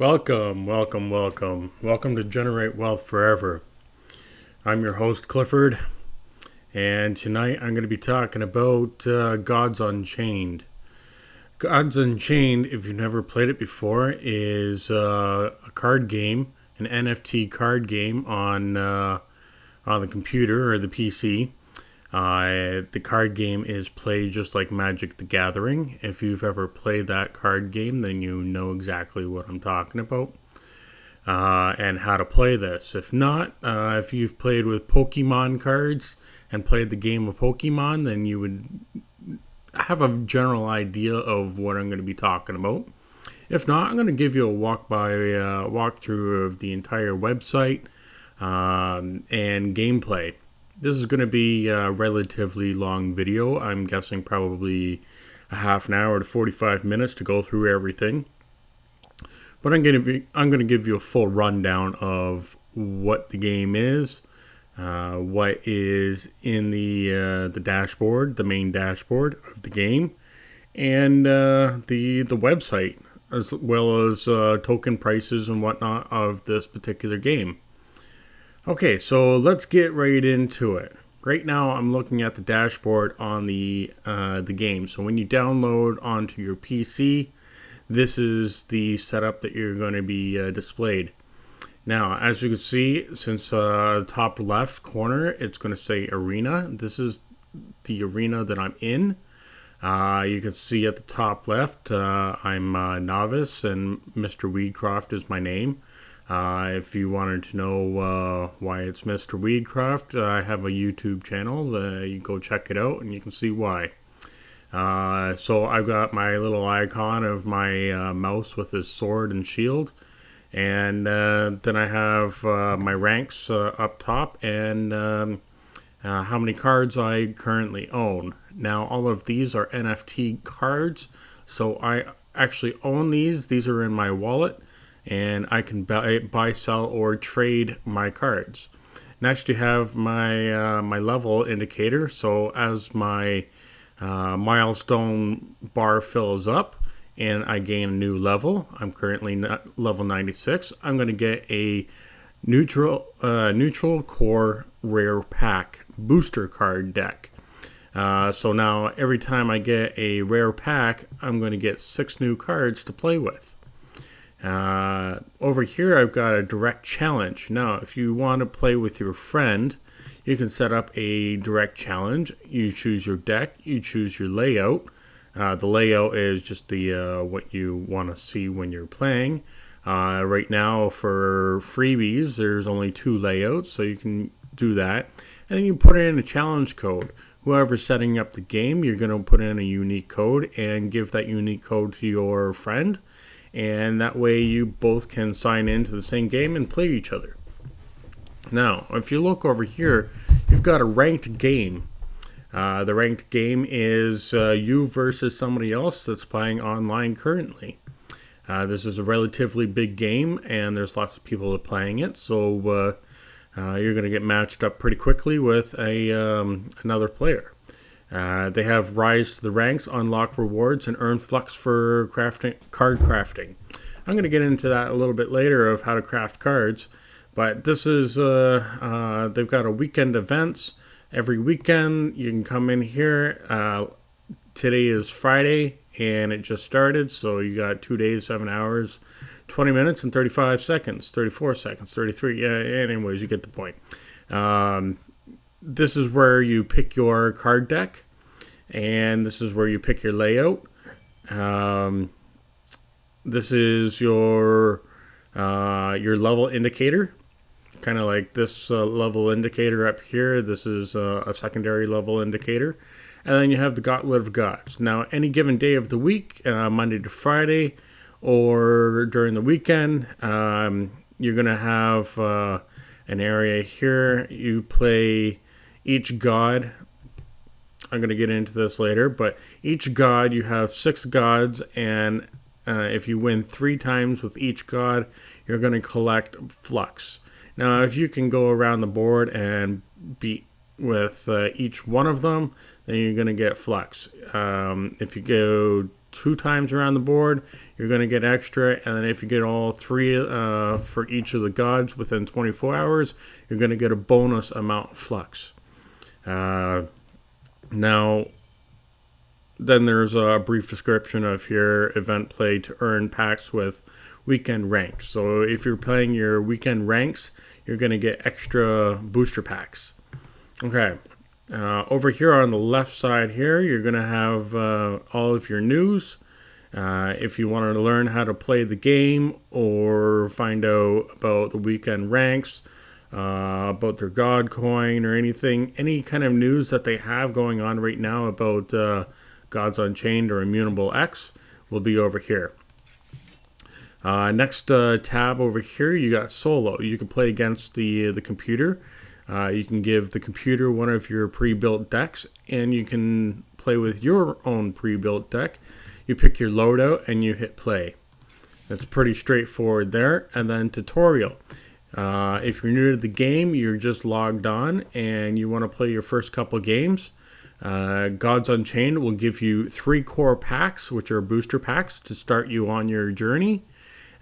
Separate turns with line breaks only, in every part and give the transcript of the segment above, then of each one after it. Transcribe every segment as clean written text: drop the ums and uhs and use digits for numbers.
Welcome to Generate Wealth Forever. I'm your host, Clifford, and tonight I'm going to be talking about Gods Unchained. Gods Unchained, if you've never played it before, is a card game, an NFT card game on the computer or the PC. The card game is played just like Magic the Gathering. If you've ever played that card game, then you know exactly what I'm talking about and how to play this. If not, if you've played with Pokemon cards and played the game of Pokemon, then you would have a general idea of what I'm going to be talking about. If not, I'm going to give you a walkthrough of the entire website and gameplay. This is going to be a relatively long video. I'm guessing probably a half an hour to 45 minutes to go through everything. But I'm going to give you a full rundown of what the game is, what is in the dashboard, the main dashboard of the game, and the website, as well as token prices and whatnot of this particular game. Okay, so let's get right into it. Right now, I'm looking at the dashboard on the game. So when you download onto your PC, this is the setup that you're going to be displayed. Now, as you can see, since top left corner, it's going to say Arena. This is the arena that I'm in. You can see at the top left, I'm Novice, and Mr. Weedcroft is my name. If you wanted to know why it's Mr. Weedcroft, I have a YouTube channel. You go check it out and you can see why. So I've got my little icon of my mouse with his sword and shield. And then I have my ranks up top and how many cards I currently own. Now, all of these are NFT cards. So I actually own these. These are in my wallet. And I can buy, sell, or trade my cards. Next, you have my my level indicator. So as my milestone bar fills up and I gain a new level, I'm currently level 96. I'm going to get a neutral core rare pack booster card deck. So now every time I get a rare pack, I'm going to get 6 new cards to play with. Over here I've got a direct challenge. Now if you want to play with your friend, you can set up a direct challenge. You choose your deck, you choose your layout. The layout is just the what you want to see when you're playing. Right now for freebies there's only 2 layouts, so you can do that. And then you put in a challenge code. Whoever's setting up the game, you're going to put in a unique code and give that unique code to your friend. And that way you both can sign into the same game and play each other. Now, if you look over here, you've got a ranked game. The ranked game is you versus somebody else that's playing online currently. This is a relatively big game, and there's lots of people playing it. So you're going to get matched up pretty quickly with another player. They have rise to the ranks, unlock rewards, and earn flux for card crafting. I'm going to get into that a little bit later of how to craft cards, but this is they've got a weekend events every weekend. You can come in here. Today is Friday, and it just started, so you got 2 days, 7 hours, 20 minutes, and 35 seconds, 34 seconds, 33. Yeah, anyways, you get the point. This is where you pick your card deck, and this is where you pick your layout. This is your level indicator, kind of like this level indicator up here. This is a secondary level indicator. And then you have the Gauntlet of Gods. Now, any given day of the week, Monday to Friday, or during the weekend, you're going to have an area here. You play each god. I'm going to get into this later, but each god, you have 6 gods, and if you win 3 times with each god, you're going to collect flux. Now, if you can go around the board and beat with each one of them, then you're going to get flux. If you go 2 times around the board, you're going to get extra. And then if you get all 3 for each of the gods within 24 hours, you're going to get a bonus amount of flux. Now, then there's a brief description of your event play to earn packs with weekend ranks. So if you're playing your weekend ranks, you're going to get extra booster packs. Okay. Over here on the left side here, you're going to have all of your news. If you want to learn how to play the game or find out about the weekend ranks, about their God coin or anything, any kind of news that they have going on right now about Gods Unchained or Immutable X will be over here. Next tab over here, you got solo. You can play against the computer. You can give the computer one of your pre-built decks, and you can play with your own pre-built deck. You pick your loadout and you hit play. That's pretty straightforward there. And then tutorial. If you're new to the game, you're just logged on and you want to play your first couple games, Gods Unchained will give you 3 core packs, which are booster packs to start you on your journey.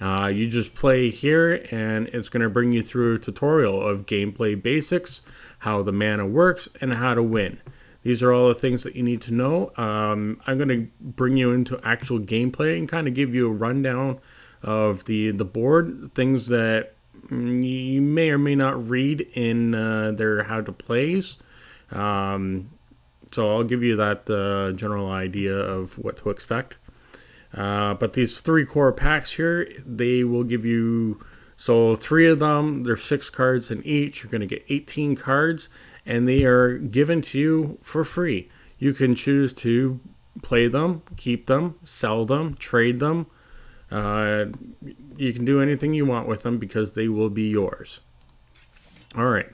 You just play here and it's going to bring you through a tutorial of gameplay basics, how the mana works, and how to win. These are all the things that you need to know. I'm going to bring you into actual gameplay and kind of give you a rundown of the board, things that you may or may not read in their how to plays. So I'll give you that general idea of what to expect. But these 3 core packs here, they will give you, so 3 of them, there's 6 cards in each. You're going to get 18 cards, and they are given to you for free. You can choose to play them, keep them, sell them, trade them. You can do anything you want with them because they will be yours. All right,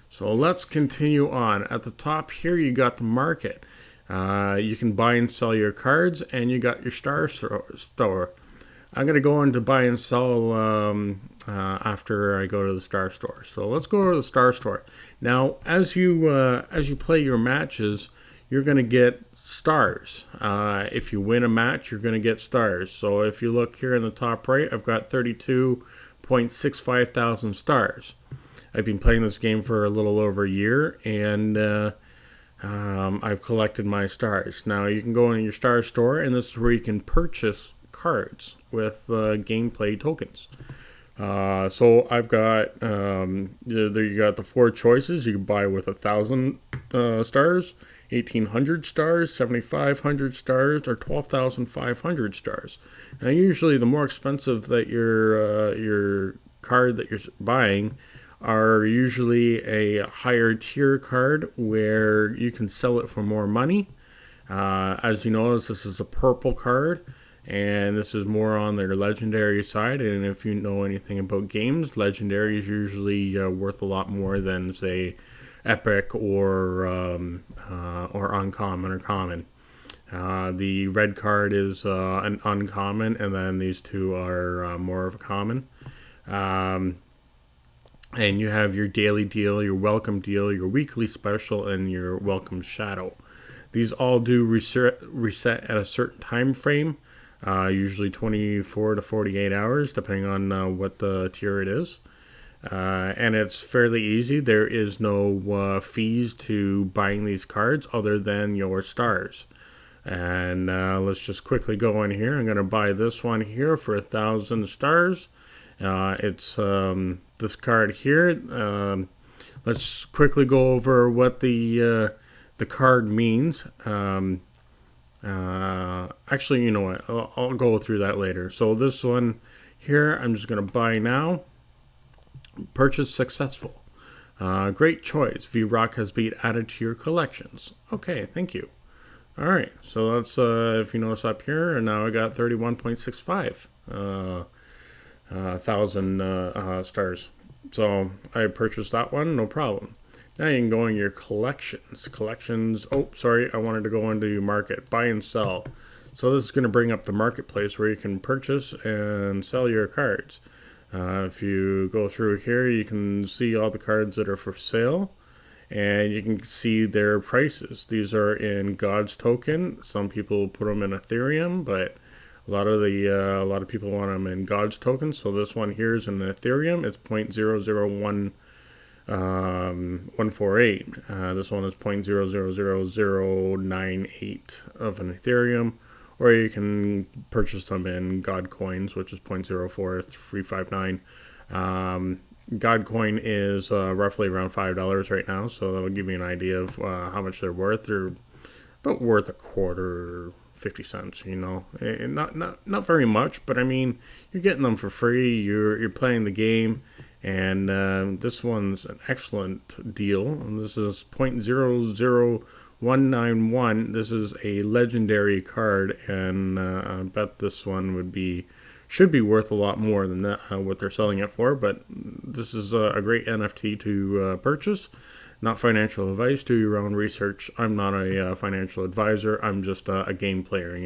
so let's continue on. At the top here, you got the market. You can buy and sell your cards, and you got your star store. I'm going to go into buy and sell after I go to the star store. So let's go to the star store. Now, as you play your matches, you're going to get stars. If you win a match, you're going to get stars. So if you look here in the top right, I've got 32.65 thousand stars. I've been playing this game for a little over a year, and I've collected my stars. Now you can go in your star store, and this is where you can purchase cards with gameplay tokens. So I've got there you got the 4 choices. You can buy with 1,000 stars, 1,800 stars, 7,500 stars, or 12,500 stars. Now usually the more expensive that your card that you're buying are usually a higher tier card where you can sell it for more money. As you notice, this is a purple card, and this is more on their legendary side. And if you know anything about games, legendary is usually worth a lot more than, say, epic or uncommon or common. The red card is an uncommon, and then these 2 are more of a common. And you have your daily deal, your welcome deal, your weekly special, and your welcome shadow. These all do reset at a certain time frame, usually 24 to 48 hours, depending on what the tier it is. And it's fairly easy. There is no fees to buying these cards other than your stars. And let's just quickly go in here. I'm going to buy this one here for 1,000 stars. It's this card here. Let's quickly go over what the card means. Actually, you know what? I'll go through that later. So this one here, I'm just going to buy now. Purchase successful. Great choice. V-Rock has been added to your collections. Okay, thank you. All right, so that's if you notice up here, and now I got 31.65 thousand stars. So I purchased that one, no problem. Now you can go in your collections. Oh, sorry, I wanted to go into your market, buy and sell. So this is going to bring up the marketplace where you can purchase and sell your cards. If you go through here, you can see all the cards that are for sale. and you can see their prices. These are in God's token. Some people put them in Ethereum, but a lot of people want them in God's token. So this one here is in Ethereum. It's 0.001148. This one is 0.000098 of an Ethereum, or you can purchase them in God coins, which is 0.04359. God coin is roughly around $5 right now, so that'll give you an idea of how much they're worth. They're about worth a quarter, 50 cents, not very much, but I mean, you're getting them for free. You're playing the game, and this one's an excellent deal. And this is 0.00191. This is a legendary card, and I bet this one should be worth a lot more than that, what they're selling it for. But this is a great NFT to purchase. Not financial advice. Do your own research. I'm not a financial advisor. I'm just a game player.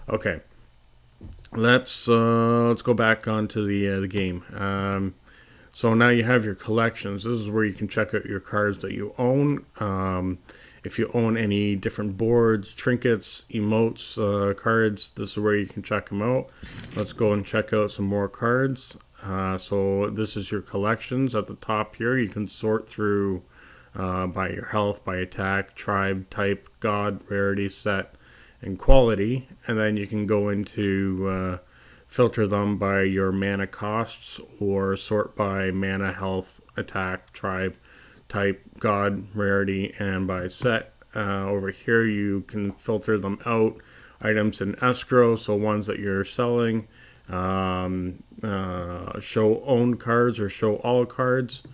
Okay, let's go back onto the game. So now you have your collections. This is where you can check out your cards that you own. If you own any different boards, trinkets, emotes, cards, this is where you can check them out. Let's go and check out some more cards. So this is your collections. At the top here, you can sort through by your health, by attack, tribe, type, god, rarity, set, and quality. And then you can go into filter them by your mana costs, or sort by mana, health, attack, tribe, type, god, rarity, and by set. Over here you can filter them out, items in escrow, so ones that you're selling, show owned cards or show all cards,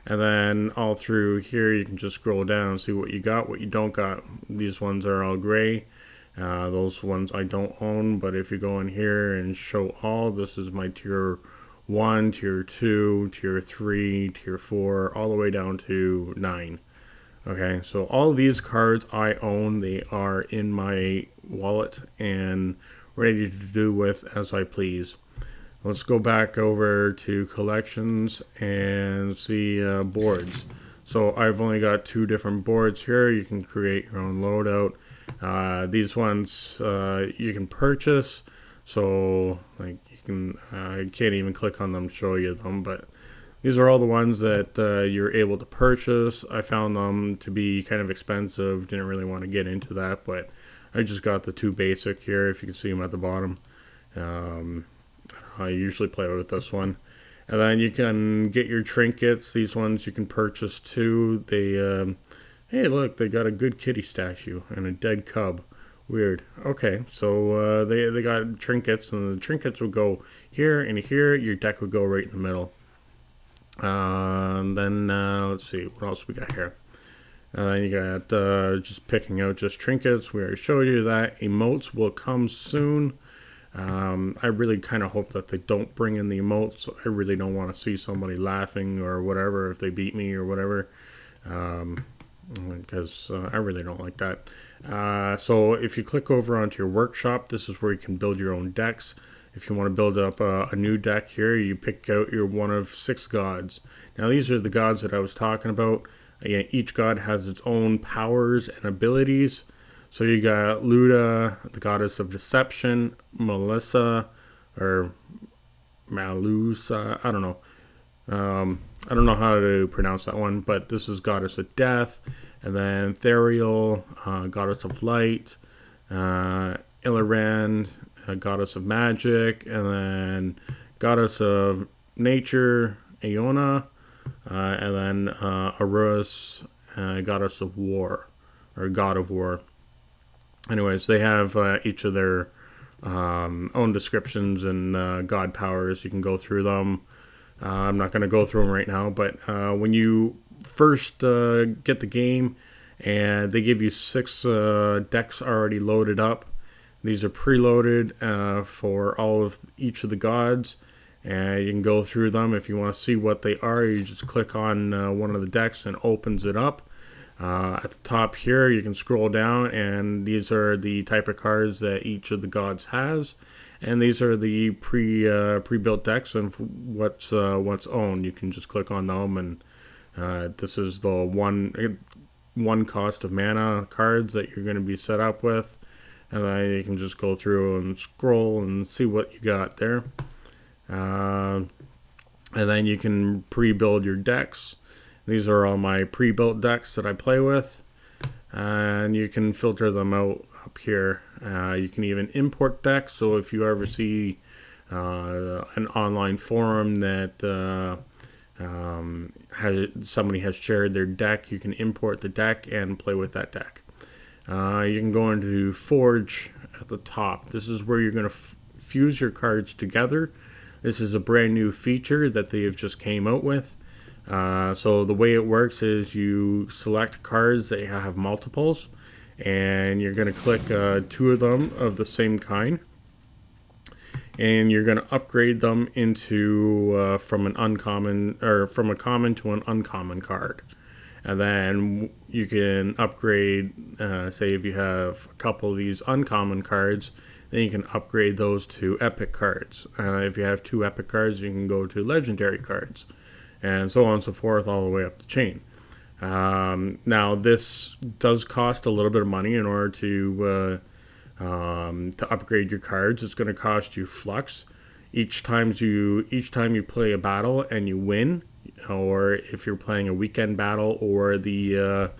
and then all through here you can just scroll down and see what you got, what you don't got. These ones are all gray. Those ones I don't own, but if you go in here and show all, this is my tier 1, tier 2, tier 3, tier 4, all the way down to 9. Okay, so all of these cards I own. They are in my wallet and ready to do with as I please. Let's go back over to collections and see boards. So I've only got 2 different boards here. You can create your own loadout. These ones you can purchase. So like you can, I can't even click on them to show you them, but these are all the ones that you're able to purchase. I found them to be kind of expensive. Didn't really want to get into that, but I just got the 2 basic here. If you can see them at the bottom. I usually play with this one. And then you can get your trinkets. These ones you can purchase too. They, hey look, they got a good kitty statue and a dead cub. Weird. Okay, so they got trinkets, and the trinkets would go here and here. Your deck would go right in the middle. And then let's see what else we got here. And then you got just picking out just trinkets. We already showed you that. Emotes will come soon. I really kind of hope that they don't bring in the emotes. I really don't want to see somebody laughing or whatever if they beat me or whatever, because I really don't like that. So if you click over onto your workshop, this is where you can build your own decks. If you want to build up a new deck here, you pick out your one of 6 gods. Now these are the gods that I was talking about. Again, each god has its own powers and abilities. So you got Luda, the goddess of deception, Melissa, or Malusa, I don't know. I don't know how to pronounce that one, but this is goddess of death. And then Therial, goddess of light, Illiran, goddess of magic, and then goddess of nature, Aeona, and then Arus, goddess of war, or god of war. Anyways, they have each of their own descriptions and god powers. You can go through them. I'm not going to go through them right now, but when you first get the game, and they give you 6 decks already loaded up. These are preloaded for all of each of the gods, and you can go through them. If you want to see what they are, you just click on one of the decks and opens it up. At the top here, you can scroll down, and these are the type of cards that each of the gods has, and these are the pre-built decks and what's owned. You can just click on them and This is the one cost of mana cards that you're going to be set up with, and then you can just go through and scroll and see what you got there. And then you can pre-build your decks. These are all my pre-built decks that I play with, and you can filter them out up here. You can even import decks, so if you ever see an online forum that somebody has shared their deck, you can import the deck and play with that deck. You can go into Forge at the top. This is where you're going to fuse your cards together. This is a brand new feature that they have just came out with. So the way it works is you select cards that have multiples, and you're going to click two of them of the same kind, and you're going to upgrade them into from a common to an uncommon card. And then you can upgrade, say if you have a couple of these uncommon cards, then you can upgrade those to epic cards. If you have 2 epic cards, you can go to legendary cards, and so on and so forth, all the way up the chain. Now, this does cost a little bit of money in order to upgrade your cards. It's going to cost you flux each time you play a battle and you win, or if you're playing a weekend battle or the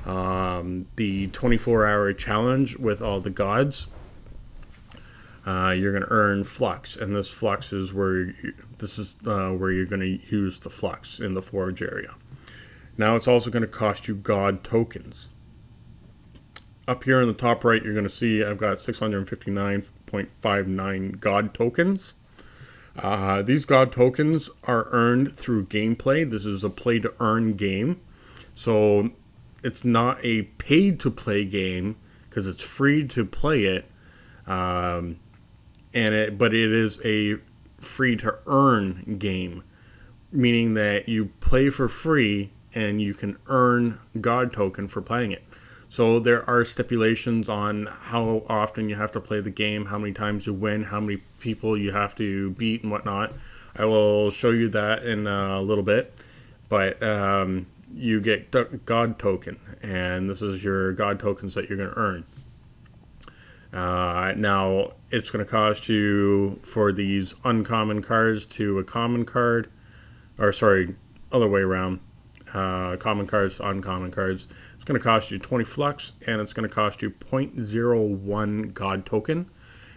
24-hour challenge with all the gods. You're going to earn flux, and this flux is where you're going to use the flux in the forge area. Now it's also going to cost you god tokens. Up here in the top right, you're going to see I've got 659.59 god tokens. These god tokens are earned through gameplay. This is a play-to-earn game. So it's not a paid-to-play game because it's free to play it. But it is a free-to-earn game, meaning that you play for free and you can earn god token for playing it. So there are stipulations on how often you have to play the game, how many times you win, how many people you have to beat and whatnot. I will show you that in a little bit. But you get god token, and this is your god tokens that you're going to earn. Now, it's going to cost you for these uncommon cards to a common card, or sorry, other way around. Common cards to uncommon cards. It's going to cost you 20 flux, and it's going to cost you 0.01 god token.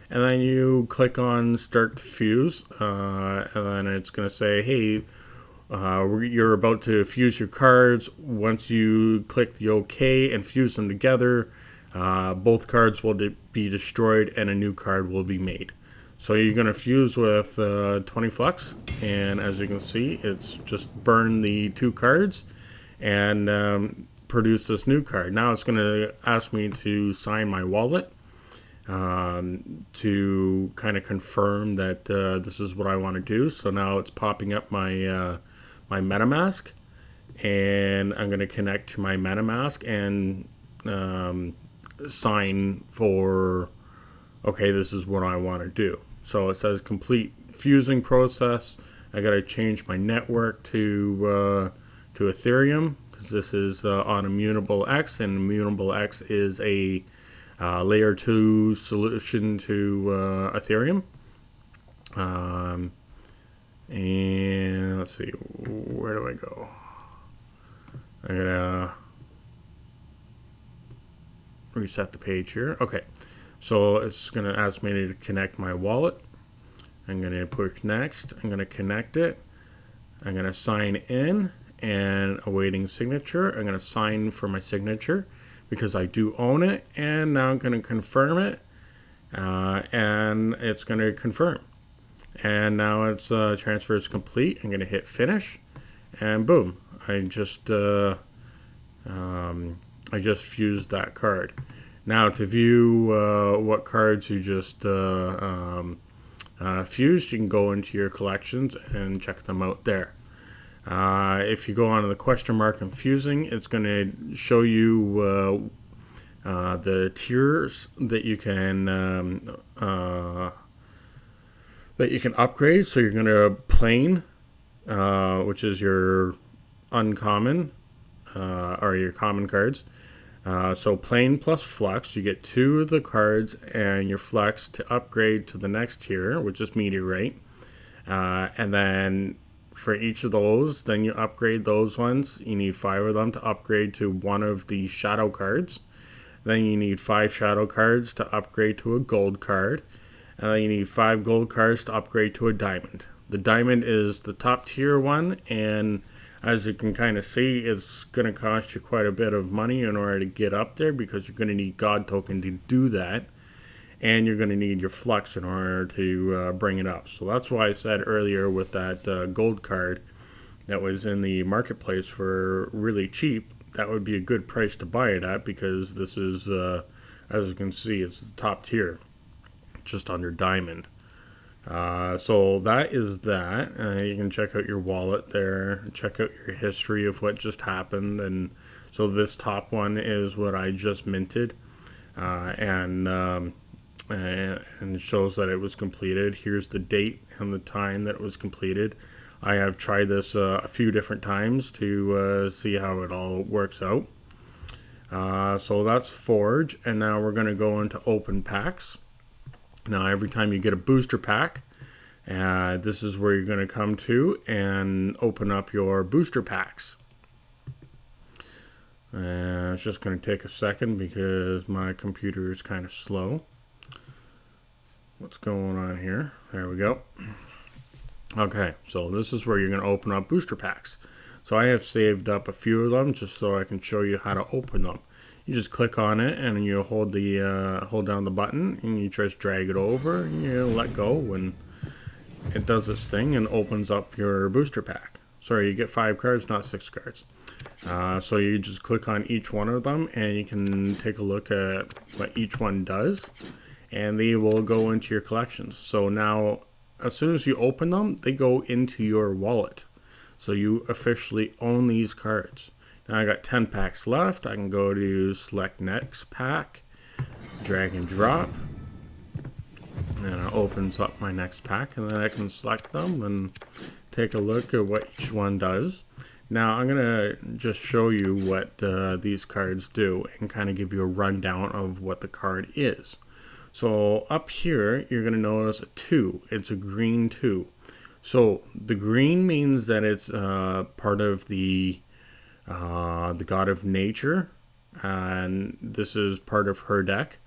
And then you click on Start Fuse, and then it's going to say, hey, you're about to fuse your cards. Once you click the OK and fuse them together, both cards will be destroyed and a new card will be made. So you're going to fuse with 20 flux, and as you can see, it's just burn the 2 cards and produce this new card. Now it's going to ask me to sign my wallet to kind of confirm that this is what I want to do. So now it's popping up my MetaMask, and I'm going to connect to my MetaMask and sign for, okay, this is what I want to do. So it says complete fusing process. I got to change my network to Ethereum, because this is on Immutable X, and Immutable X is a layer 2 solution to Ethereum. And let's see, where do I go? I'm gonna reset the page here. Okay, so it's gonna ask me to connect my wallet. I'm gonna push next. I'm gonna connect it. I'm gonna sign in and awaiting signature. I'm gonna sign for my signature because I do own it, and now I'm gonna confirm it, and it's gonna confirm. And now it's transfer is complete. I'm gonna hit finish, and boom! I just fused that card. Now to view what cards you just fused, you can go into your collections and check them out there. If you go on to the question mark and fusing, it's going to show you the tiers that you can upgrade. So you're going to plain, which is your uncommon, or your common cards. So plain plus flex, you get 2 of the cards and your flex to upgrade to the next tier, which is meteorite. And then for each of those, then you upgrade those ones. You need 5 of them to upgrade to one of the shadow cards. Then you need 5 shadow cards to upgrade to a gold card. And then you need 5 gold cards to upgrade to a diamond. The diamond is the top tier one, and as you can kind of see, it's going to cost you quite a bit of money in order to get up there, because you're going to need God token to do that. And you're going to need your flux in order to bring it up. So that's why I said earlier with that gold card that was in the marketplace for really cheap, that would be a good price to buy it at, because this is, as you can see, it's the top tier, just under diamond. So that is that. You can check out your wallet there, check out your history of what just happened. And so this top one is what I just minted, and it shows that it was completed. Here's the date and the time that it was completed. I have tried this a few different times to see how it all works out. So that's Forge, and now we're going to go into open packs. Now every time you get a booster pack, this is where you're going to come to and open up your booster packs. It's just going to take a second because my computer is kind of slow. What's going on here? There we go. Okay, so this is where you're going to open up booster packs. So I have saved up a few of them just so I can show you how to open them. You just click on it and you hold down the button and you just drag it over and you let go, and it does this thing and opens up your booster pack. Sorry, you get 5 cards, not 6 cards. So you just click on each one of them and you can take a look at what each one does, and they will go into your collections. So now, as soon as you open them, they go into your wallet. So you officially own these cards. Now I got 10 packs left. I can go to select next pack, drag and drop, and it opens up my next pack, and then I can select them and take a look at what each one does. Now I'm gonna just show you what these cards do and kind of give you a rundown of what the card is. So up here, you're going to notice a 2. It's a green 2. So the green means that it's part of the god of nature, and this is part of her deck.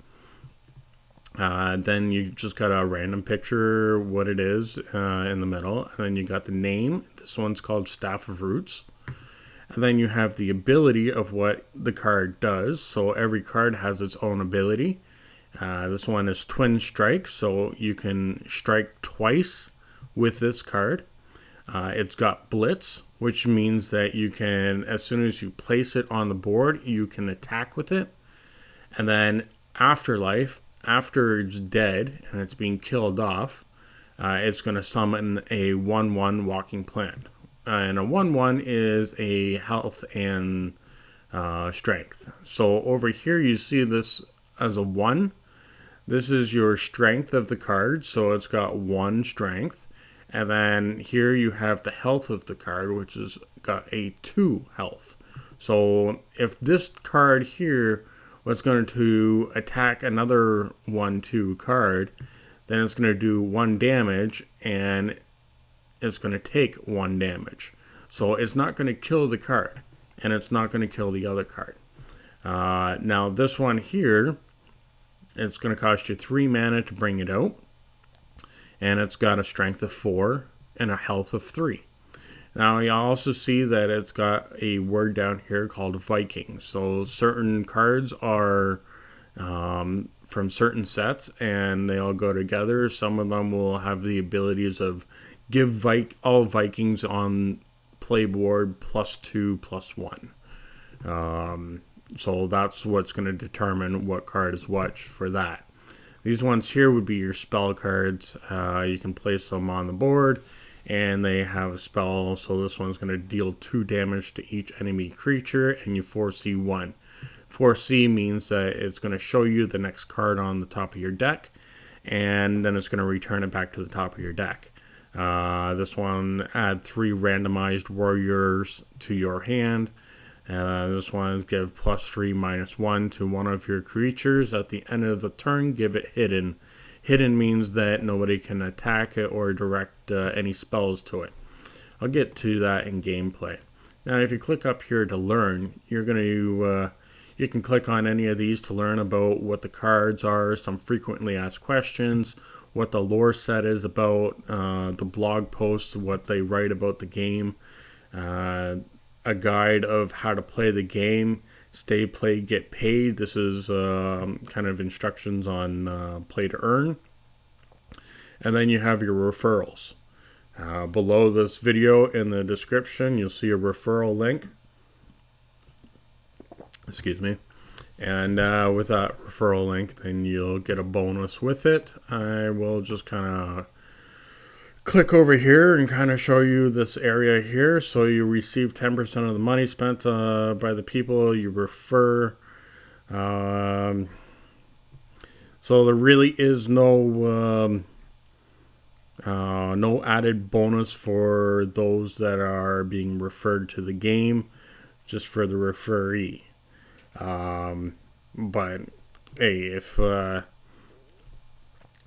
Then you just got a random picture, what it is in the middle, and then you got the name. This one's called Staff of Roots. And then you have the ability of what the card does. So every card has its own ability. This one is Twin Strike, so you can strike twice with this card. It's got Blitz, which means that you can, as soon as you place it on the board, you can attack with it. And then Afterlife, after it's dead and it's being killed off, it's going to summon a 1/1 Walking Plant. And a 1/1 is a health and strength. So over here you see this as a 1. This is your strength of the card, so it's got 1 strength. And then here you have the health of the card, which has got a 2 health. So if this card here was going to attack another 1/2 card, then it's going to do 1 damage, and it's going to take 1 damage. So it's not going to kill the card, and it's not going to kill the other card. Now this one here, it's going to cost you 3 mana to bring it out. And it's got a strength of 4 and a health of 3. Now you also see that it's got a word down here called Viking. So certain cards are from certain sets and they all go together. Some of them will have the abilities of give all Vikings on playboard +2/+1. So that's what's going to determine what card is what for that. These ones here would be your spell cards. You can place them on the board, and they have a spell. So this one's going to deal 2 damage to each enemy creature, and you 4C 1. 4C means that it's going to show you the next card on the top of your deck, and then it's going to return it back to the top of your deck. This one, add 3 randomized warriors to your hand. This one is give +3/-1 to one of your creatures. At the end of the turn, give it hidden. Hidden means that nobody can attack it or direct any spells to it. I'll get to that in gameplay. Now, if you click up here to learn, you're going to you can click on any of these to learn about what the cards are, some frequently asked questions, what the lore set is about, the blog posts, what they write about the game, a guide of how to play the game, stay, play, get paid. This is kind of instructions on play to earn. And then you have your referrals. Below this video in the description, you'll see a referral link. Excuse me. And with that referral link, then you'll get a bonus with it. I will just kind of click over here and kind of show you this area here. So you receive 10% of the money spent by the people you refer. So there really is no added bonus for those that are being referred to the game, just for the referee. But hey, if I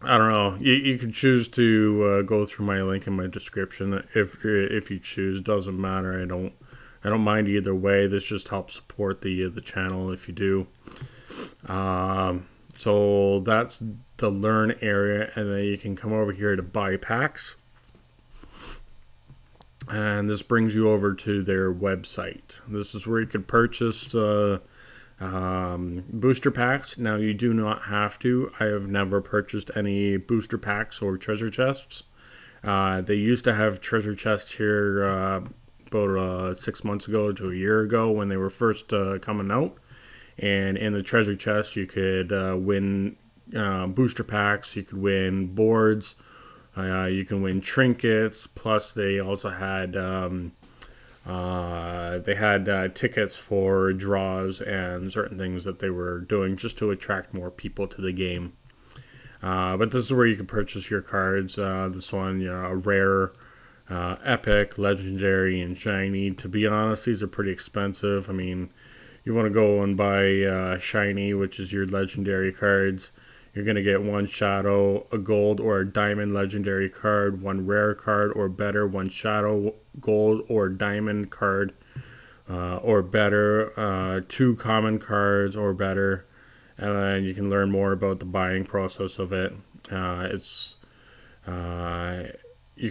don't know, you could choose to go through my link in my description if you choose. Doesn't matter. I don't mind either way. This just helps support the channel if you do. So that's the learn area, and then you can come over here to buy packs. And this brings you over to their website. This is where you could purchase booster packs. Now, you do not have to. I have never purchased any booster packs or treasure chests. They used to have treasure chests here about 6 months ago to a year ago when they were first coming out. And in the treasure chest, you could win booster packs. You could win boards. You can win trinkets. Plus, they also had tickets for draws and certain things that they were doing just to attract more people to the game. But this is where you can purchase your cards. This one, a rare, epic, legendary, and shiny. To be honest, these are pretty expensive. I mean, you want to go and buy shiny, which is your legendary cards. You're going to get 1 shadow, a gold, or a diamond legendary card, 1 rare card or better, 1 shadow, gold, or diamond card or better, 2 common cards or better. And then you can learn more about the buying process of it. You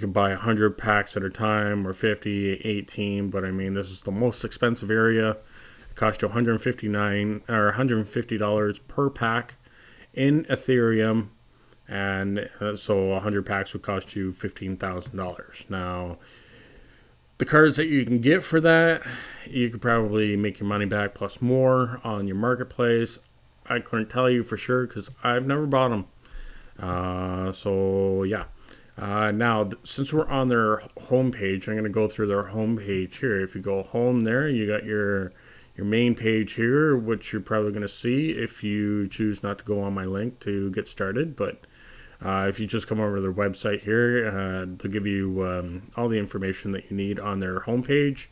can buy 100 packs at a time, or 50, 18, but I mean, this is the most expensive area. It costs you $150 per pack in Ethereum, and so 100 packs would cost you $15,000. Now, the cards that you can get for that, you could probably make your money back plus more on your marketplace. I couldn't tell you for sure because I've never bought them. So yeah. Now, since we're on their homepage, I'm going to go through their homepage here. If you go home there, you got your main page here, which you're probably going to see if you choose not to go on my link to get started. But if you just come over to their website here, they'll give you all the information that you need on their homepage.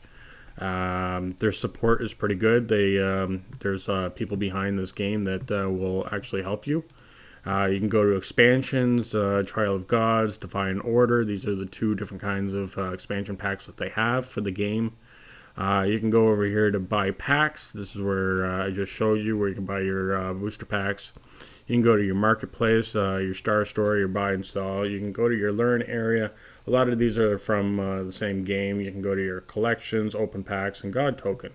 Their support is pretty good. There's people behind this game that will actually help you. You can go to expansions, Trial of Gods, Divine Order. These are the 2 different kinds of expansion packs that they have for the game. You can go over here to buy packs. This is where I just showed you where you can buy your booster packs. You can go to your marketplace, your star store, your buy and sell. You can go to your learn area. A lot of these are from the same game. You can go to your collections, open packs, and God token.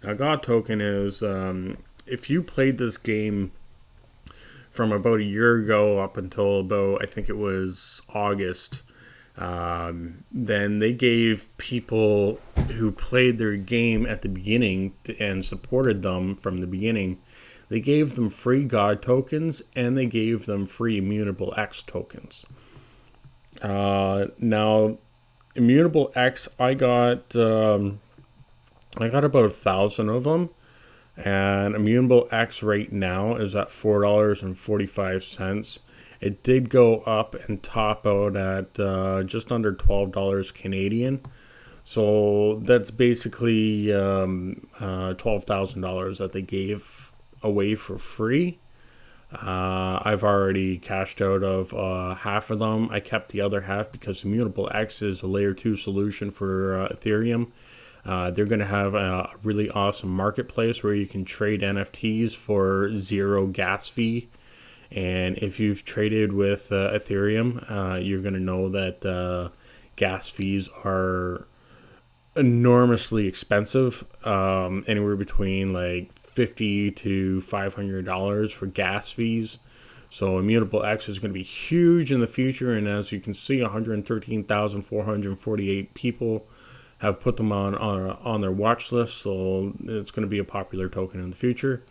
Now, God token is if you played this game from about a year ago up until about, I think it was August, then they gave people who played their game at the beginning and supported them from the beginning, they gave them free God tokens and they gave them free Immutable X tokens. Now, Immutable X, I got about 1,000 of them, and Immutable X right now is at $4.45. It did go up and top out at just under $12 Canadian. So that's basically $12,000 that they gave away for free. I've already cashed out of half of them. I kept the other half because Immutable X is a layer 2 solution for Ethereum. They're going to have a really awesome marketplace where you can trade NFTs for zero gas fee. And if you've traded with Ethereum, you're going to know that gas fees are enormously expensive, anywhere between like $50 to $500 for gas fees. So Immutable X is going to be huge in the future, and as you can see, 113,448 people have put them on their watch list, so it's going to be a popular token in the future.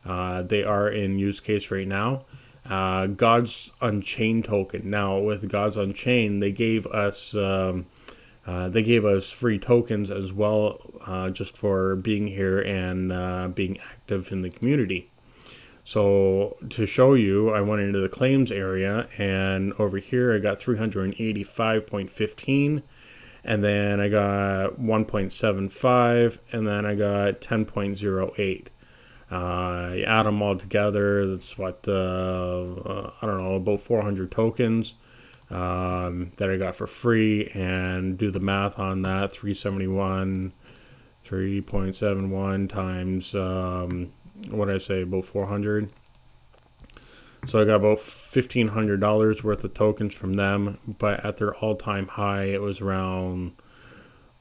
They are in use case right now. God's Unchained token. Now with God's Unchained, they gave us free tokens as well, just for being here and being active in the community. So to show you, I went into the claims area, and over here I got 385.15, and then I got 1.75, and then I got 10.08. You add them all together, that's what, I don't know, about 400 tokens that I got for free, and do the math on that. 3.71 times, what did I say, about 400. So I got about $1,500 worth of tokens from them, but at their all-time high, it was around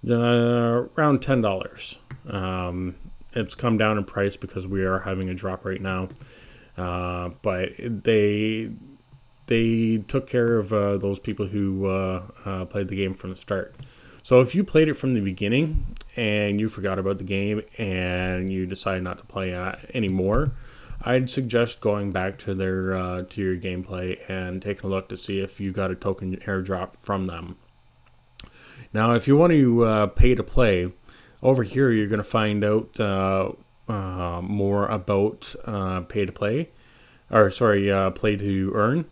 $10. It's come down in price because we are having a drop right now, but they took care of those people who played the game from the start. So if you played it from the beginning and you forgot about the game and you decide not to play anymore, I'd suggest going back to their to your gameplay and taking a look to see if you got a token airdrop from them. Now, if you want to pay to play, over here you're going to find out more about pay to play, or sorry, play to earn,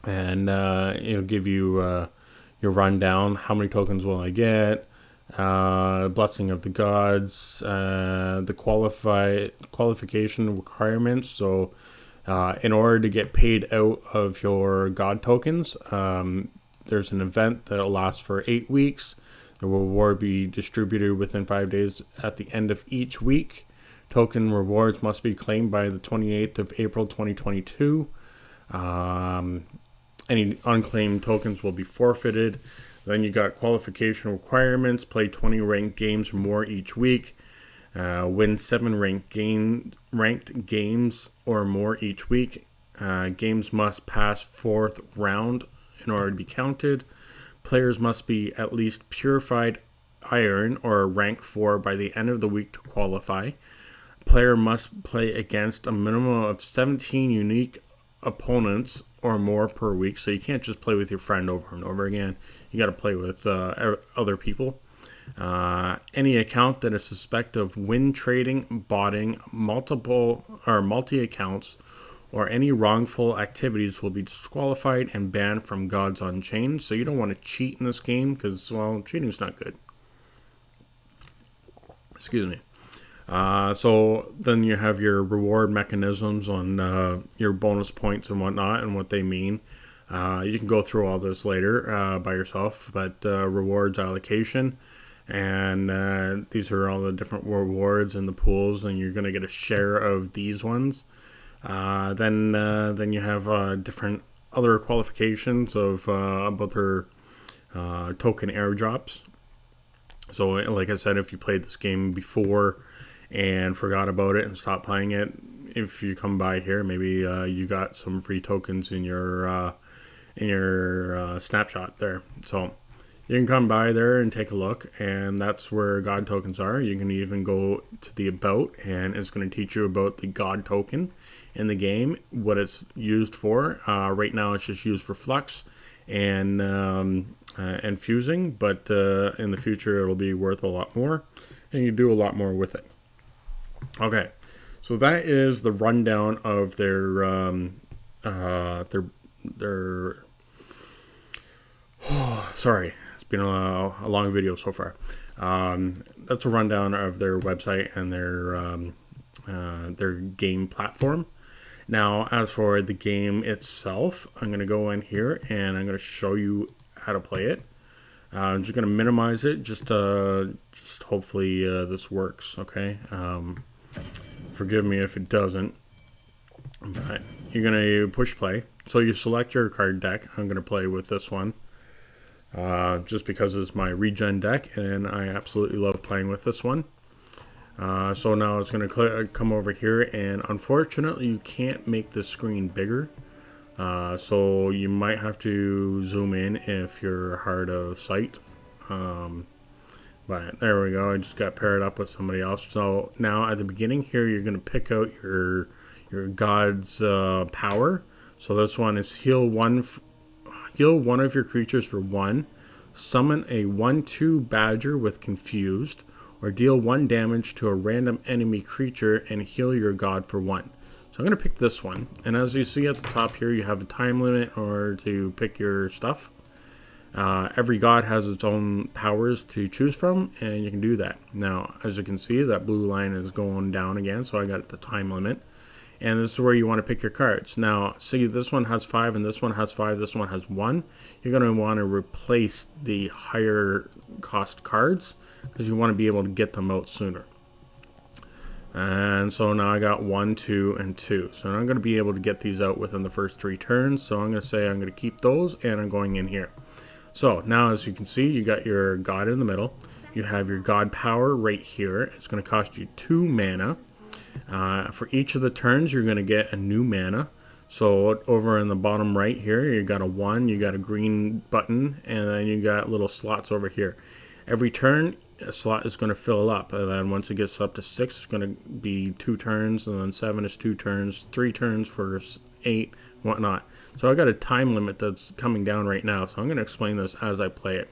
and it'll give you your rundown. How many tokens will I get? Blessing of the gods, the qualification requirements. So in order to get paid out of your god tokens, there's an event that will last for 8 weeks. The reward be distributed within 5 days at the end of each week. Token rewards must be claimed by the 28th of April 2022. Any unclaimed tokens will be forfeited. Then you got qualification requirements. Play 20 ranked games or more each week. Win 7 ranked games or more each week. Games must pass 4th round in order to be counted. Players must be at least purified iron or rank 4 by the end of the week to qualify. Player must play against a minimum of 17 unique opponents or more per week. So you can't just play with your friend over and over again. You got to play with other people. Any account that is suspect of win trading, botting, multi accounts, or any wrongful activities will be disqualified and banned from Gods Unchained. So you don't want to cheat in this game because, well, cheating's not good. Excuse me. So then you have your reward mechanisms on your bonus points and whatnot and what they mean. You can go through all this later by yourself, but rewards allocation, and these are all the different rewards in the pools, and you're going to get a share of these ones. Then you have different other qualifications of about their token airdrops. So like I said, if you played this game before and forgot about it and stopped playing it, if you come by here, maybe you got some free tokens in your snapshot there. So you can come by there and take a look, and that's where God tokens are. You can even go to the about, and it's going to teach you about the God token in the game, what it's used for. Right now it's just used for flux and fusing, but in the future it'll be worth a lot more, and you do a lot more with it. Okay, so that is the rundown of their They're sorry, it's been a long video so far. That's a rundown of their website and their game platform. Now, as for the game itself, I'm going to go in here and I'm going to show you how to play it. I'm just going to minimize it, just hopefully this works, okay? Forgive me if it doesn't, but you're going to push play. So you select your card deck. I'm going to play with this one, just because it's my regen deck, and I absolutely love playing with this one. So now it's going to come over here, and unfortunately you can't make the screen bigger. So you might have to zoom in if you're hard of sight. But there we go. I just got paired up with somebody else. So now at the beginning here, you're going to pick out your god's power. So this one is heal one of your creatures for 1, summon a 1/2 badger with confused, or deal 1 damage to a random enemy creature and heal your god for 1. So I'm going to pick this one. And as you see at the top here, you have a time limit or to pick your stuff. Every god has its own powers to choose from, and you can do that. Now, as you can see, that blue line is going down again, so I got the time limit. And this is where you want to pick your cards. Now, see, this one has 5, and this one has 5, this one has 1. You're going to want to replace the higher cost cards, because you want to be able to get them out sooner. And so now I got 1, 2, and 2. So now I'm going to be able to get these out within the first 3 turns. So I'm going to say I'm going to keep those, and I'm going in here. So now, as you can see, you got your god in the middle. You have your god power right here. It's going to cost you 2 mana. For each of the turns, you're going to get a new mana. So over in the bottom right here, you got a 1, you got a green button, and then you got little slots over here. Every turn, a slot is going to fill up, and then once it gets up to 6, it's going to be 2 turns, and then 7 is 2 turns, 3 turns for 8, whatnot. So I got a time limit that's coming down right now, so I'm going to explain this as I play it.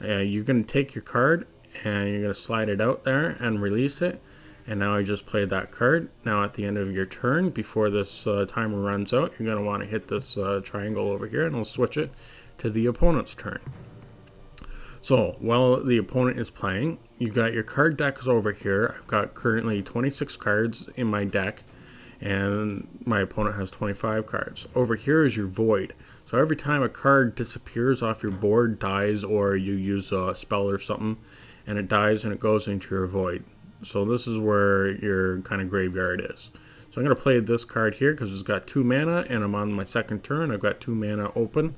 You're going to take your card, and you're going to slide it out there and release it. And now I just played that card. Now at the end of your turn, before this timer runs out, you're going to want to hit this triangle over here, and it'll switch it to the opponent's turn. So while the opponent is playing, you got your card decks over here. I've got currently 26 cards in my deck, and my opponent has 25 cards. Over here is your void. So every time a card disappears off your board, dies, or you use a spell or something, and it dies and it goes into your void. So this is where your kind of graveyard is. So I'm going to play this card here because it's got 2 mana, and I'm on my second turn. I've got 2 mana open,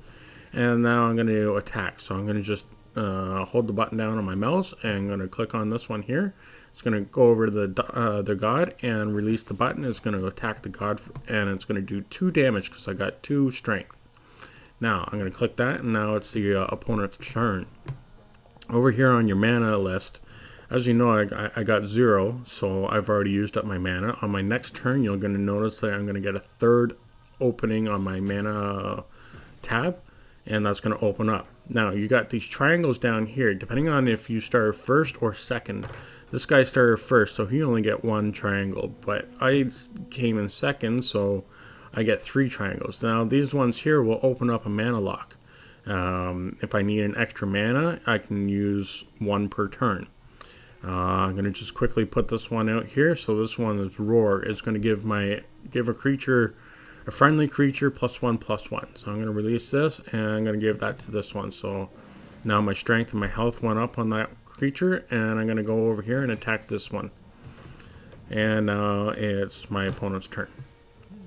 and now I'm going to attack. So I'm going to just hold the button down on my mouse, and I'm going to click on this one here. It's going to go over to the god and release the button. It's going to attack the god, and it's going to do 2 damage because I got 2 strength. Now I'm going to click that, and now it's the opponent's turn. Over here on your mana list, as you know, I got 0, so I've already used up my mana. On my next turn, you're going to notice that I'm going to get a 3rd opening on my mana tab, and that's going to open up. Now, you got these triangles down here, depending on if you start first or second. This guy started first, so he only get 1 triangle, but I came in second, so I get 3 triangles. Now, these ones here will open up a mana lock. If I need an extra mana, I can use 1 per turn. I'm going to just quickly put this one out here. So this one is Roar. It's going to give a friendly creature +1/+1. So I'm going to release this, and I'm going to give that to this one. So now my strength and my health went up on that creature, and I'm going to go over here and attack this one. And it's my opponent's turn.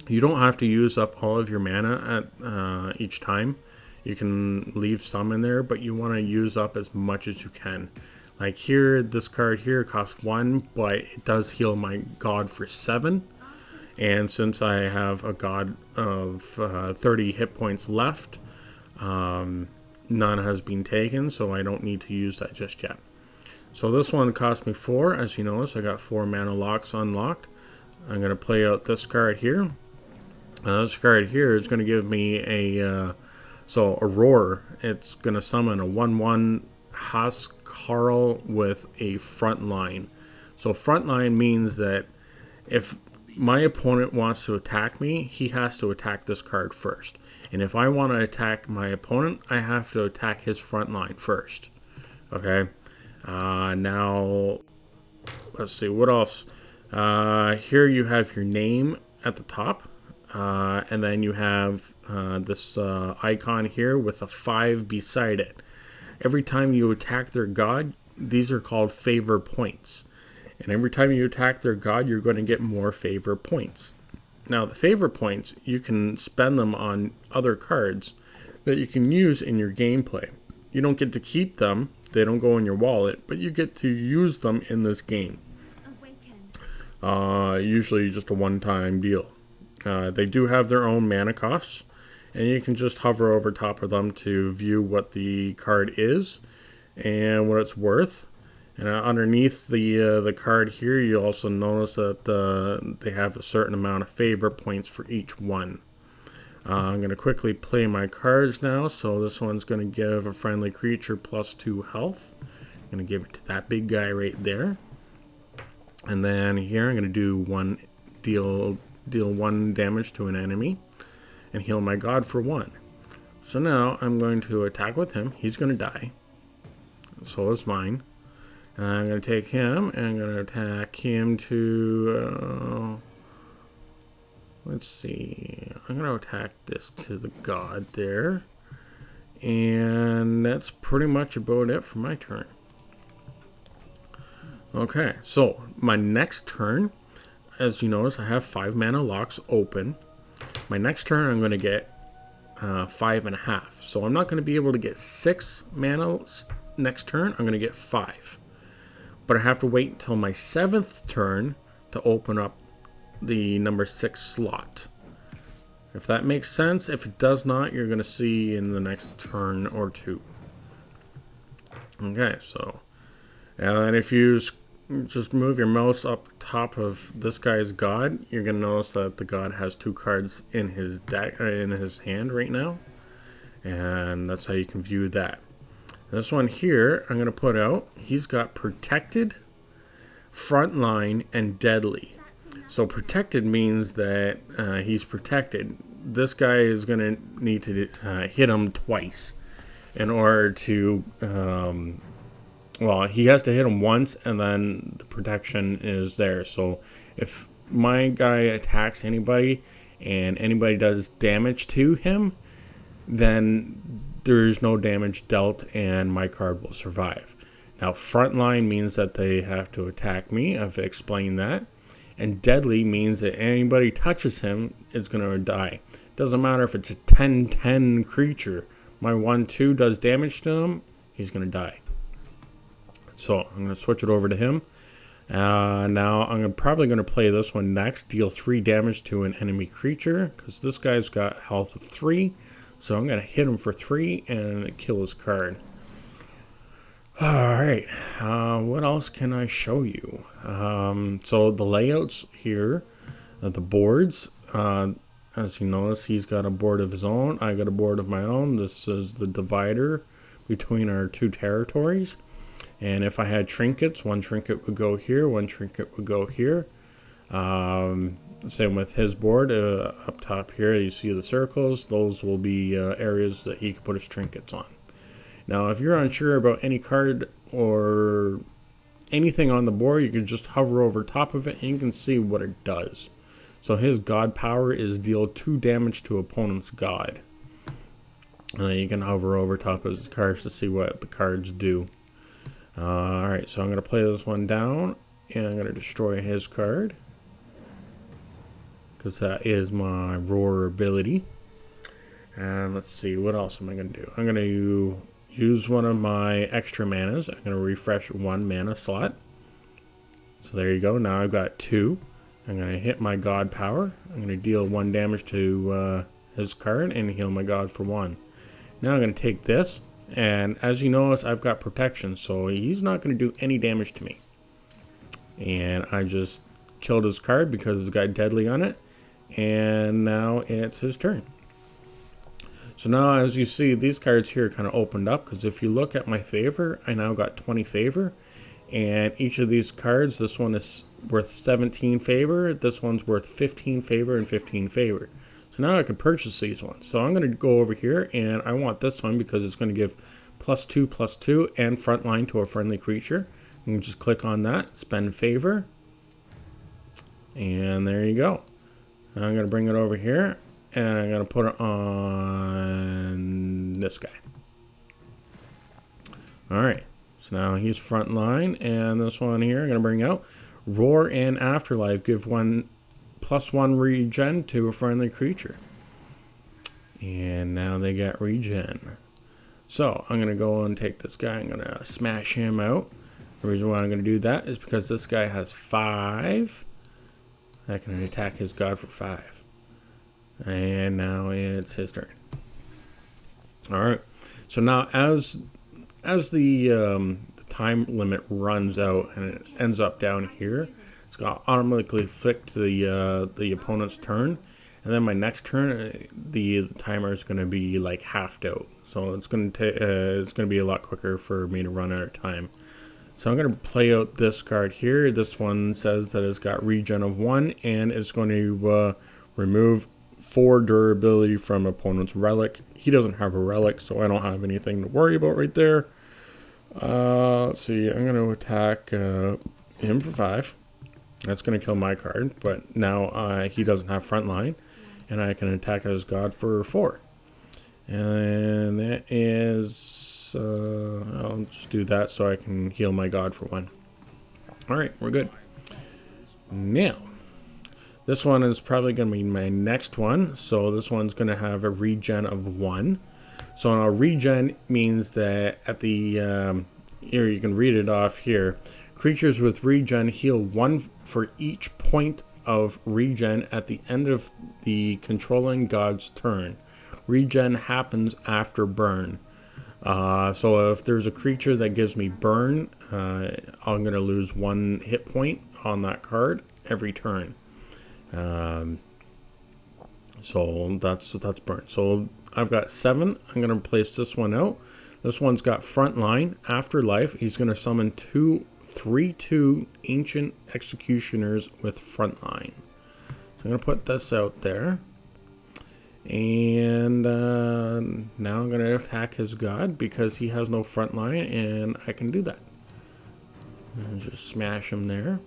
You don't have to use up all of your mana at each time. You can leave some in there, but you want to use up as much as you can. Like here, this card here costs 1, but it does heal my god for 7. And since I have a god of 30 hit points left, none has been taken, so I don't need to use that just yet. So this one cost me 4. As you notice, I got 4 mana locks unlocked. I'm going to play out this card here. This card here is going to give me a Roar. It's going to summon a 1/1 Huskarl with a front line. So front line means that if my opponent wants to attack me, he has to attack this card first. And if I want to attack my opponent, I have to attack his front line first. Okay. Now, let's see, what else? Here you have your name at the top. And then you have this icon here with a 5 beside it. Every time you attack their god, these are called favor points. And every time you attack their god, you're going to get more favor points. Now, the favor points, you can spend them on other cards that you can use in your gameplay. You don't get to keep them. They don't go in your wallet, but you get to use them in this game. Usually just a one-time deal. They do have their own mana costs, and you can just hover over top of them to view what the card is and what it's worth. And underneath the card here, you also notice that they have a certain amount of favor points for each one. I'm going to quickly play my cards now. So this one's going to give a friendly creature +2 health. I'm going to give it to that big guy right there. And then here I'm going to do deal 1 damage to an enemy and heal my god for 1. So now I'm going to attack with him. He's going to die. So is mine. And I'm going to take him and I'm going to attack him to... let's see. I'm going to attack this to the god there. And that's pretty much about it for my turn. Okay, so my next turn, as you notice, I have 5 mana locks open. My next turn, I'm going to get 5.5. So I'm not going to be able to get 6 mana next turn. I'm going to get 5. But I have to wait until my 7th turn to open up the number 6 slot. If that makes sense. If it does not, you're going to see in the next turn or two. Okay, so... and if you just move your mouse up top of this guy's god, you're going to notice that the god has 2 cards in his deck, in his hand right now. And that's how you can view that. This one here, I'm going to put out, he's got Protected, Frontline, and Deadly. So Protected means that he's protected. This guy is going to need to hit him twice in order to... well, he has to hit him once, and then the protection is there. So if my guy attacks anybody, and anybody does damage to him, then there's no damage dealt, and my card will survive. Now, Frontline means that they have to attack me. I've explained that. And Deadly means that anybody touches him is going to die. Doesn't matter if it's a 10-10 creature. My 1-2 does damage to him, he's going to die. So I'm going to switch it over to him. Now I'm probably going to play this one next. Deal 3 damage to an enemy creature, because this guy's got health of 3. So I'm going to hit him for 3 and kill his card. Alright, what else can I show you? So the layouts here, the boards, as you notice, he's got a board of his own. I got a board of my own. This is the divider between our 2 territories. And if I had trinkets, 1 trinket would go here, 1 trinket would go here. Same with his board. Up top here, you see the circles. Those will be areas that he can put his trinkets on. Now, if you're unsure about any card or anything on the board, you can just hover over top of it and you can see what it does. So his god power is deal 2 damage to opponent's god. And then you can hover over top of his cards to see what the cards do. Alright, so I'm going to play this one down, and I'm going to destroy his card, because that is my roar ability. And let's see, what else am I going to do? I'm going to use one of my extra manas. I'm going to refresh 1 mana slot. So there you go, now I've got 2. I'm going to hit my god power. I'm going to deal 1 damage to his card and heal my god for 1. Now I'm going to take this. And as you notice, I've got protection, so he's not going to do any damage to me. And I just killed his card because it's got Deadly on it. And now it's his turn. So now, as you see, these cards here kind of opened up. Because if you look at my favor, I now got 20 favor. And each of these cards, this one is worth 17 favor, this one's worth 15 favor and 15 favor. So now I can purchase these ones. So I'm going to go over here, and I want this one because it's going to give +2/+2 and frontline to a friendly creature. You can just click on that, spend favor, and there you go. I'm going to bring it over here, and I'm going to put it on this guy. Alright, so now he's frontline, and this one here I'm going to bring out Roar and Afterlife. Give +1 regen to a friendly creature. And now they get regen. So I'm going to go and take this guy. I'm going to smash him out. The reason why I'm going to do that is because this guy has 5. I can attack his god for 5. And now it's his turn. Alright. So now as the time limit runs out and it ends up down here, it's going to automatically flick to the opponent's turn, and then my next turn the timer is going to be like halved out, so it's going to be a lot quicker for me to run out of time. So I'm going to play out this card here. This one says that it's got regen of 1, and it's going to remove 4 durability from opponent's relic. He doesn't have a relic, so I don't have anything to worry about right there. Let's see, I'm going to attack him for 5. That's going to kill my card, but now he doesn't have frontline, and I can attack his god for 4. And that is, I'll just do that so I can heal my god for 1. Alright, we're good. Now, this one is probably going to be my next one, so this one's going to have a regen of 1. So now regen means that at the, here you can read it off here. Creatures with regen heal 1 for each point of regen at the end of the controlling god's turn. Regen happens after burn. So if there's a creature that gives me burn, I'm going to lose 1 hit point on that card every turn. So that's burn. So I've got 7. I'm going to place this one out. This one's got frontline, afterlife. He's going to summon 3/2 ancient executioners with frontline. So I'm going to put this out there. And now I'm going to attack his god because he has no frontline, and I can do that. And just smash him there.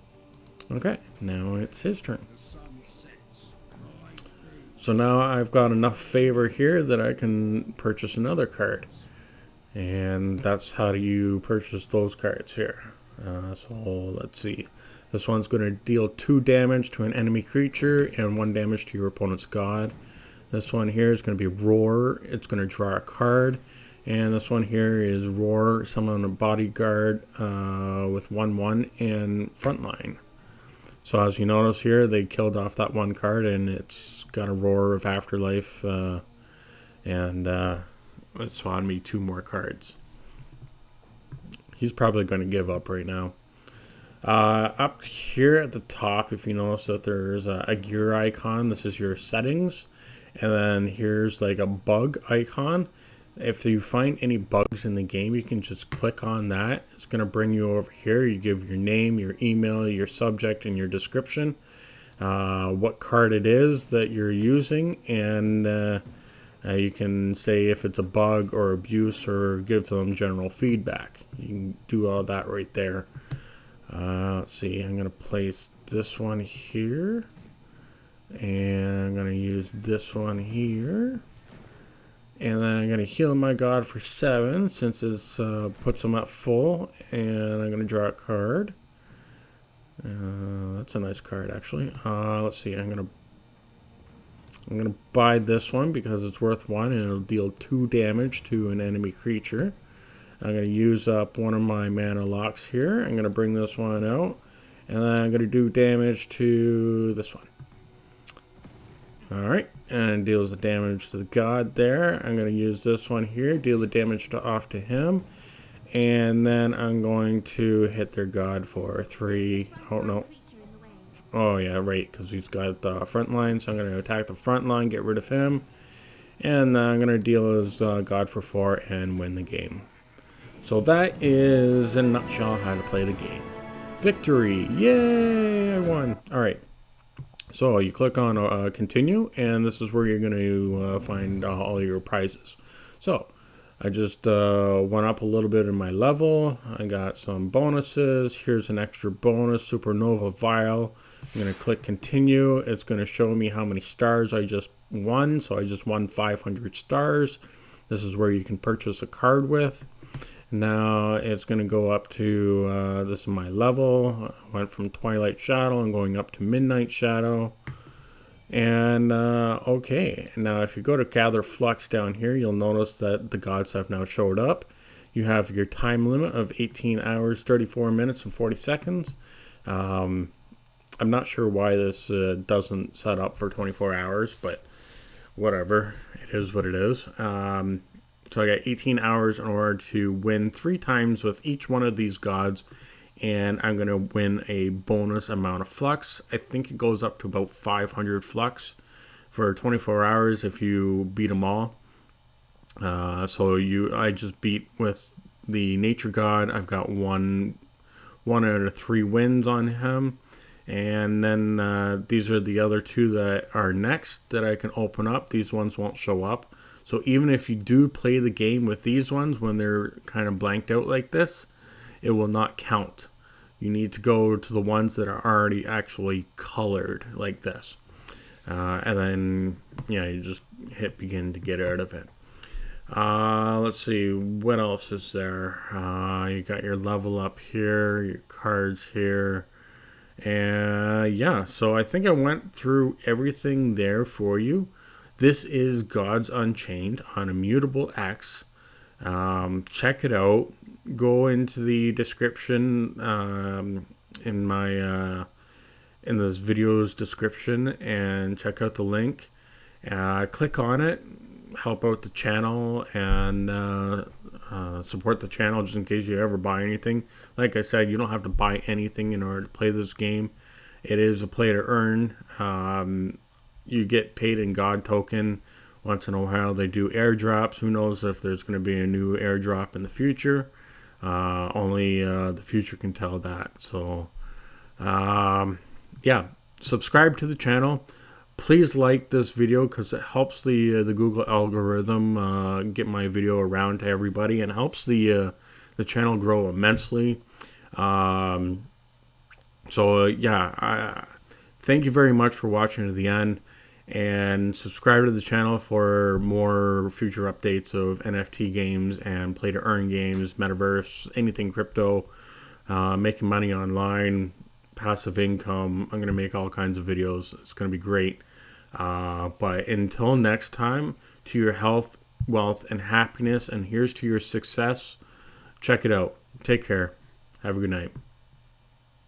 Okay, now it's his turn. So now I've got enough favor here that I can purchase another card. And that's how do you purchase those cards here. So let's see. This one's going to deal 2 damage to an enemy creature and 1 damage to your opponent's god. This one here is going to be Roar. It's going to draw a card. And this one here is Roar, summon a bodyguard with 1/1 and frontline. So as you notice here, they killed off that 1 card, and it's got a Roar of Afterlife, and it spawned me 2 more cards. He's probably going to give up right now. Up here at the top, if you notice that there's a gear icon, this is your settings. And then here's like a bug icon. If you find any bugs in the game, you can just click on that. It's going to bring you over here. You give your name, your email, your subject, and your description. What card it is that you're using. And you can say if it's a bug or abuse or give them general feedback. You can do all that right there. Let's see. I'm going to place this one here. And I'm going to use this one here. And then I'm going to heal my god for 7 since it puts him at full. And I'm going to draw a card. That's a nice card actually. Let's see. I'm going to buy this one because it's worth 1 and it'll deal 2 damage to an enemy creature. I'm going to use up one of my mana locks here. I'm going to bring this one out. And then I'm going to do damage to this one. Alright, and it deals the damage to the god there. I'm going to use this one here, deal the damage off to him. And then I'm going to hit their god for 3. Oh, no. Oh, yeah, right, because he's got the front line. So I'm going to attack the front line, get rid of him. And I'm going to deal his god for 4 and win the game. So that is, in a nutshell, how to play the game. Victory! Yay! I won! Alright. So you click on continue, and this is where you're going to find all your prizes. So I just went up a little bit in my level. I got some bonuses. Here's an extra bonus, Supernova Vial. I'm going to click continue. It's going to show me how many stars I just won. So I just won 500 stars. This is where you can purchase a card with. Now it's going to go up to, this is my level. I went from Twilight Shadow and going up to Midnight Shadow. And, okay. Now if you go to Gather Flux down here, you'll notice that the gods have now showed up. You have your time limit of 18 hours, 34 minutes, and 40 seconds. I'm not sure why this doesn't set up for 24 hours, but whatever. It is what it is. So I got 18 hours in order to win 3 times with each one of these gods, and I'm going to win a bonus amount of flux. I think it goes up to about 500 flux for 24 hours if you beat them all. I just beat with the nature god. I've got one out of 3 wins on him. And then these are the other 2 that are next that I can open up. These ones won't show up. So even if you do play the game with these ones, when they're kind of blanked out like this, it will not count. You need to go to the ones that are already actually colored like this. And then, you just hit begin to get out of it. Let's see, what else is there? You got your level up here, your cards here. And yeah, so I think I went through everything there for you. This is Gods Unchained on Immutable X. Check it out. Go into the description in this video's description and check out the link. Click on it. Help out the channel and support the channel just in case you ever buy anything. Like I said, you don't have to buy anything in order to play this game. It is a play to earn. You get paid in God token. Once in a while they do airdrops. Who knows if there's going to be a new airdrop in the future. Only the future can tell that. So yeah, subscribe to the channel. Please like this video because it helps the Google algorithm get my video around to everybody and helps the channel grow immensely. Thank you very much for watching to the end, and subscribe to the channel for more future updates of NFT games and play to earn games, metaverse, anything crypto, making money online, passive income. I'm going to make all kinds of videos. It's going to be great. But until next time, to your health, wealth, and happiness, and here's to your success. Check it out. Take care. Have a good night.